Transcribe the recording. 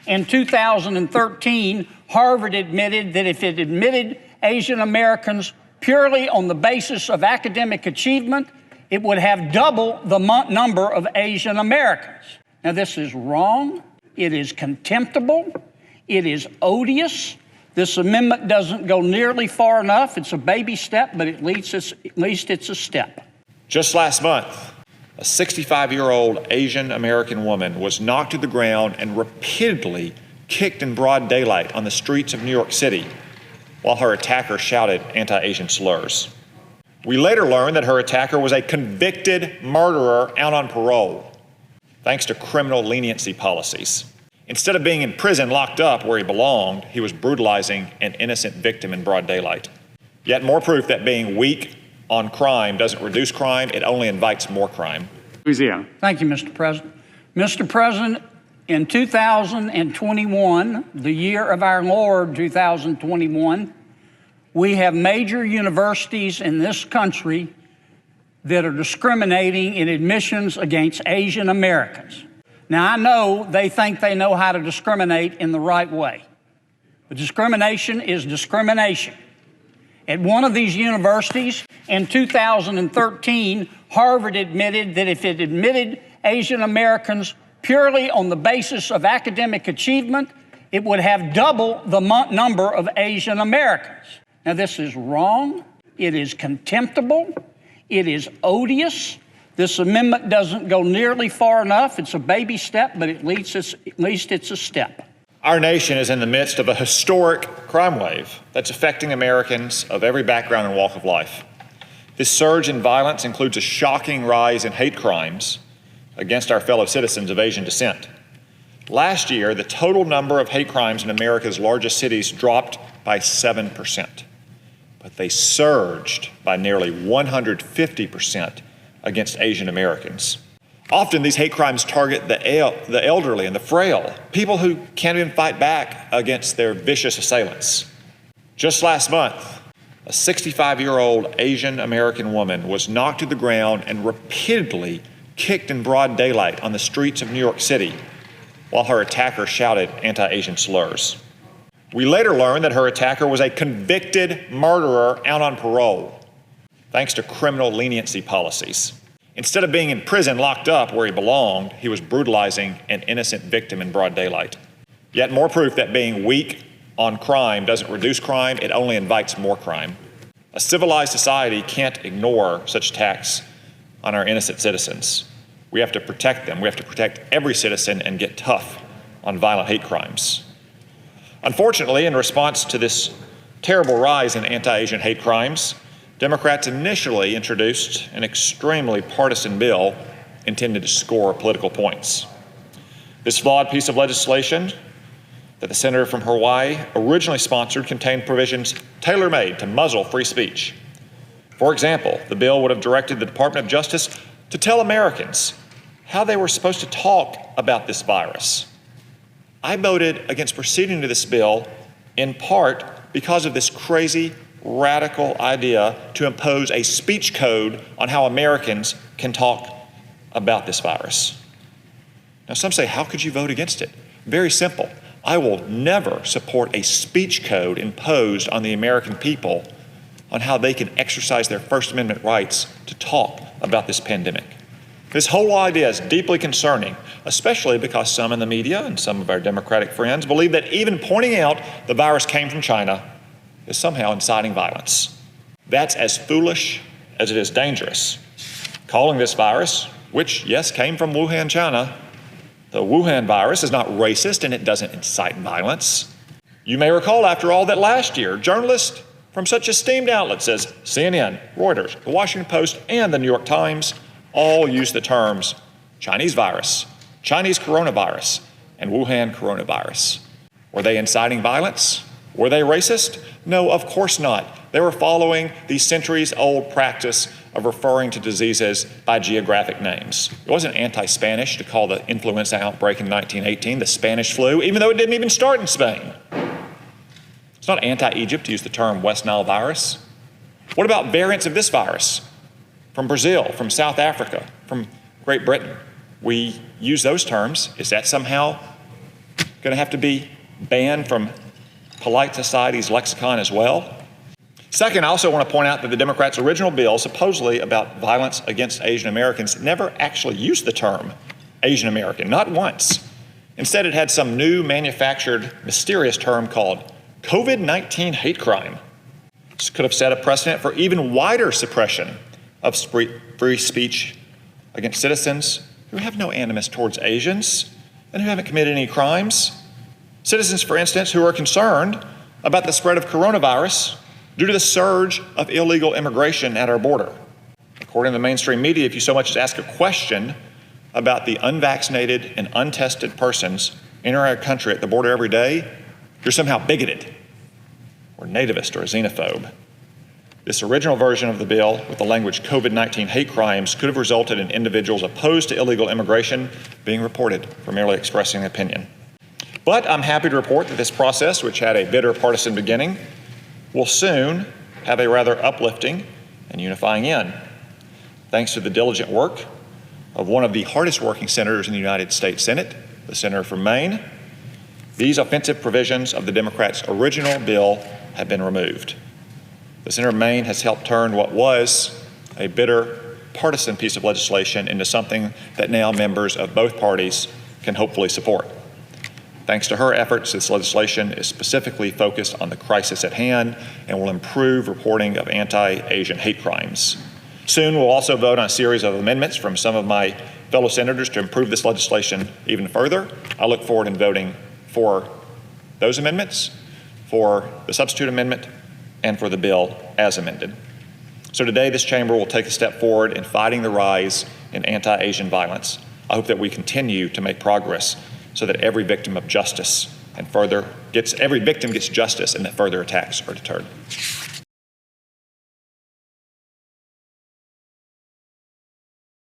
In 2013, Harvard admitted that if it admitted Asian Americans purely on the basis of academic achievement, it would have double the number of Asian Americans. Now, this is wrong. It is contemptible. It is odious. This amendment doesn't go nearly far enough. It's a baby step, but at least it's a step. Just last month, a 65-year-old Asian American woman was knocked to the ground and repeatedly kicked in broad daylight on the streets of New York City while her attacker shouted anti-Asian slurs. We later learned that her attacker was a convicted murderer out on parole, thanks to criminal leniency policies. Instead of being in prison locked up where he belonged, he was brutalizing an innocent victim in broad daylight. Yet more proof that being weak on crime doesn't reduce crime, it only invites more crime. Louisiana. Thank you, Mr. President. Mr. President, in 2021, the year of our Lord 2021, we have major universities in this country that are discriminating in admissions against Asian Americans. Now, I know they think they know how to discriminate in the right way, but discrimination is discrimination. At one of these universities in 2013, Harvard admitted that if it admitted Asian Americans purely on the basis of academic achievement, it would have double the number of Asian Americans. Now, this is wrong. It is contemptible. It is odious. This amendment doesn't go nearly far enough. It's a baby step, but at least it's a step. Our nation is in the midst of a historic crime wave that's affecting Americans of every background and walk of life. This surge in violence includes a shocking rise in hate crimes against our fellow citizens of Asian descent. Last year, the total number of hate crimes in America's largest cities dropped by 7%, but they surged by nearly 150% against Asian Americans. Often these hate crimes target the elderly and the frail, people who can't even fight back against their vicious assailants. Just last month, a 65-year-old Asian American woman was knocked to the ground and repeatedly kicked in broad daylight on the streets of New York City while her attacker shouted anti-Asian slurs. We later learned that her attacker was a convicted murderer out on parole, thanks to criminal leniency policies. Instead of being in prison locked up where he belonged, he was brutalizing an innocent victim in broad daylight. Yet more proof that being weak on crime doesn't reduce crime, it only invites more crime. A civilized society can't ignore such attacks on our innocent citizens. We have to protect them. We have to protect every citizen and get tough on violent hate crimes. Unfortunately, in response to this terrible rise in anti-Asian hate crimes, Democrats initially introduced an extremely partisan bill intended to score political points. This flawed piece of legislation that the senator from Hawaii originally sponsored contained provisions tailor-made to muzzle free speech. For example, the bill would have directed the Department of Justice to tell Americans how they were supposed to talk about this virus. I voted against proceeding to this bill in part because of this crazy, radical idea to impose a speech code on how Americans can talk about this virus. Now, some say, how could you vote against it? Very simple. I will never support a speech code imposed on the American people on how they can exercise their First Amendment rights to talk about this pandemic. This whole idea is deeply concerning, especially because some in the media and some of our Democratic friends believe that even pointing out the virus came from China is somehow inciting violence. That's as foolish as it is dangerous. Calling this virus, which, yes, came from Wuhan, China, the Wuhan virus is not racist and it doesn't incite violence. You may recall, after all, that last year, journalists from such esteemed outlets as CNN, Reuters, the Washington Post, and the New York Times all used the terms Chinese virus, Chinese coronavirus, and Wuhan coronavirus. Were they inciting violence? Were they racist? No, of course not. They were following the centuries-old practice of referring to diseases by geographic names. It wasn't anti-Spanish to call the influenza outbreak in 1918 the Spanish flu, even though it didn't even start in Spain. It's not anti-Egypt to use the term West Nile virus. What about variants of this virus? From Brazil, from South Africa, from Great Britain. We use those terms. Is that somehow going to have to be banned from polite society's lexicon as well? Second, I also want to point out that the Democrats' original bill, supposedly about violence against Asian Americans, never actually used the term Asian American, not once. Instead, it had some new manufactured mysterious term called COVID-19 hate crime. This could have set a precedent for even wider suppression of free speech against citizens who have no animus towards Asians and who haven't committed any crimes. Citizens, for instance, who are concerned about the spread of coronavirus due to the surge of illegal immigration at our border. According to the mainstream media, if you so much as ask a question about the unvaccinated and untested persons entering our country at the border every day, you're somehow bigoted or nativist or a xenophobe. This original version of the bill with the language COVID-19 hate crimes could have resulted in individuals opposed to illegal immigration being reported for merely expressing an opinion. But I'm happy to report that this process, which had a bitter partisan beginning, will soon have a rather uplifting and unifying end. Thanks to the diligent work of one of the hardest working senators in the United States Senate, the senator from Maine, these offensive provisions of the Democrats' original bill have been removed. The senator of Maine has helped turn what was a bitter partisan piece of legislation into something that now members of both parties can hopefully support. Thanks to her efforts, this legislation is specifically focused on the crisis at hand and will improve reporting of anti-Asian hate crimes. Soon, we'll also vote on a series of amendments from some of my fellow senators to improve this legislation even further. I look forward in voting for those amendments, for the substitute amendment, and for the bill as amended. So today, this chamber will take a step forward in fighting the rise in anti-Asian violence. I hope that we continue to make progress so that every victim gets justice and that further attacks are deterred.